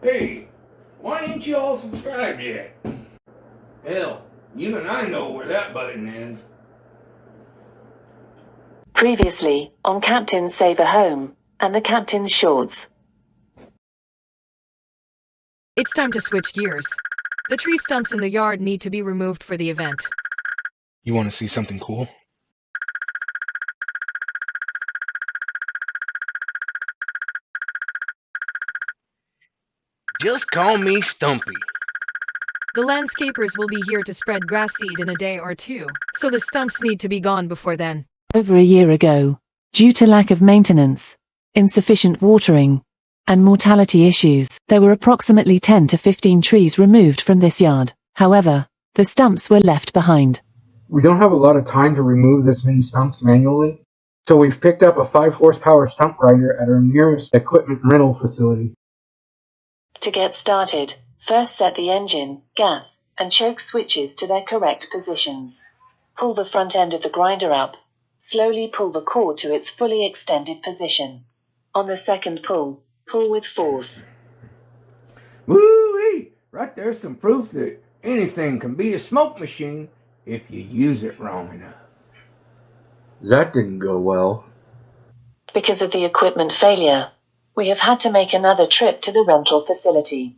Hey, why ain't you all subscribed yet? Hell, even I know where that button is. Previously, on Captain's Save a Home, and the Captain's Shorts. It's time to switch gears. The tree stumps in the yard need to be removed for the event. You want to see something cool? Just call me Stumpy. The landscapers will be here to spread grass seed in a day or two, so the stumps need to be gone before then. Over a year ago, due to lack of maintenance, insufficient watering, and mortality issues, there were approximately 10 to 15 trees removed from this yard. However, the stumps were left behind. We don't have a lot of time to remove this many stumps manually, so we've picked up a 5 horsepower stump grinder at our nearest equipment rental facility. To get started, first set the engine, gas, and choke switches to their correct positions. Pull the front end of the grinder up. Slowly pull the cord to its fully extended position. On the second pull, pull with force. Woo-wee! Right there's some proof that anything can be a smoke machine if you use it wrong enough. That didn't go well. Because of the equipment failure, we have had to make another trip to the rental facility.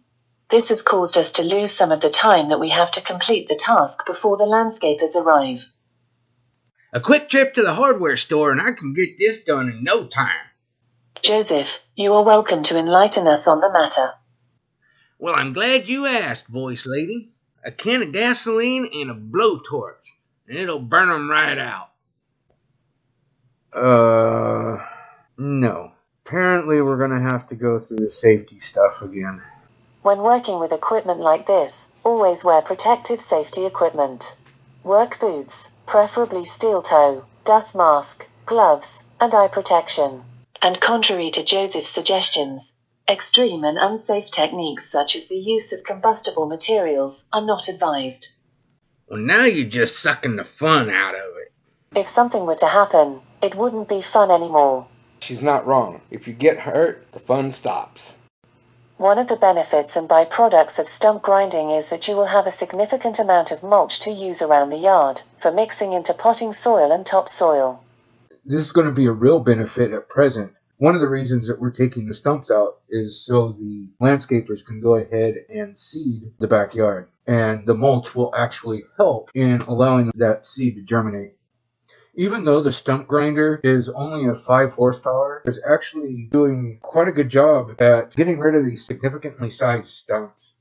This has caused us to lose some of the time that we have to complete the task before the landscapers arrive. A quick trip to the hardware store and I can get this done in no time. Joseph, you are welcome to enlighten us on the matter. Well, I'm glad you asked, voice lady. A can of gasoline and a blowtorch, and it'll burn 'em right out. No. Apparently we're gonna have to go through the safety stuff again. When working with equipment like this, always wear protective safety equipment. Work boots, preferably steel toe, dust mask, gloves, and eye protection. And contrary to Joseph's suggestions, extreme and unsafe techniques such as the use of combustible materials are not advised. Well, now you're just sucking the fun out of it. If something were to happen, it wouldn't be fun anymore. She's not wrong. If you get hurt, the fun stops. One of the benefits and byproducts of stump grinding is that you will have a significant amount of mulch to use around the yard, for mixing into potting soil and topsoil. This is going to be a real benefit at present. One of the reasons that we're taking the stumps out is so the landscapers can go ahead and seed the backyard. And the mulch will actually help in allowing that seed to germinate. Even though the stump grinder is only a 5 horsepower, it's actually doing quite a good job at getting rid of these significantly sized stumps.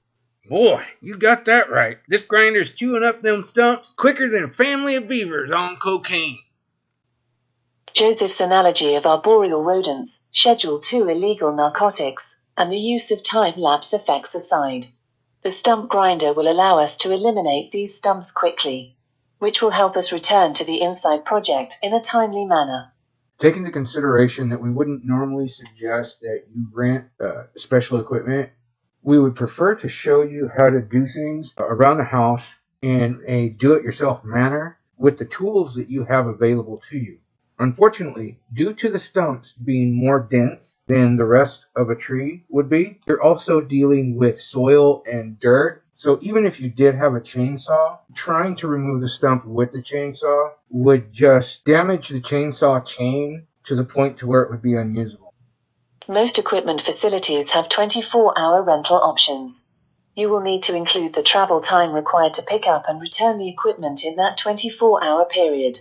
Boy, you got that right. This grinder's chewing up them stumps quicker than a family of beavers on cocaine. Joseph's analogy of arboreal rodents, Schedule 2 illegal narcotics, and the use of time-lapse effects aside, the stump grinder will allow us to eliminate these stumps quickly, which will help us return to the inside project in a timely manner. Take into consideration that we wouldn't normally suggest that you rent special equipment. We would prefer to show you how to do things around the house in a do-it-yourself manner with the tools that you have available to you. Unfortunately, due to the stumps being more dense than the rest of a tree would be, you're also dealing with soil and dirt. So even if you did have a chainsaw, trying to remove the stump with the chainsaw would just damage the chainsaw chain to the point to where it would be unusable. Most equipment facilities have 24-hour rental options. You will need to include the travel time required to pick up and return the equipment in that 24-hour period.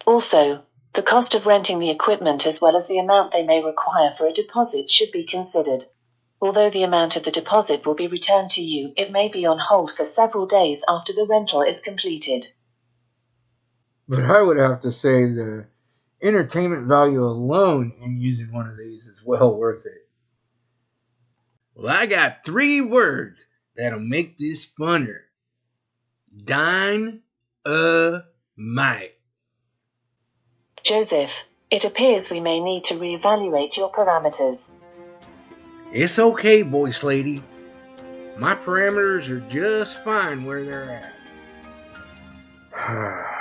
Also, the cost of renting the equipment as well as the amount they may require for a deposit should be considered. Although the amount of the deposit will be returned to you, it may be on hold for several days after the rental is completed. But I would have to say the entertainment value alone in using one of these is well worth it. Well, I got 3 words that'll make this funner. Dynamite. Joseph, it appears we may need to reevaluate your parameters. It's okay, voice lady. My parameters are just fine where they're at.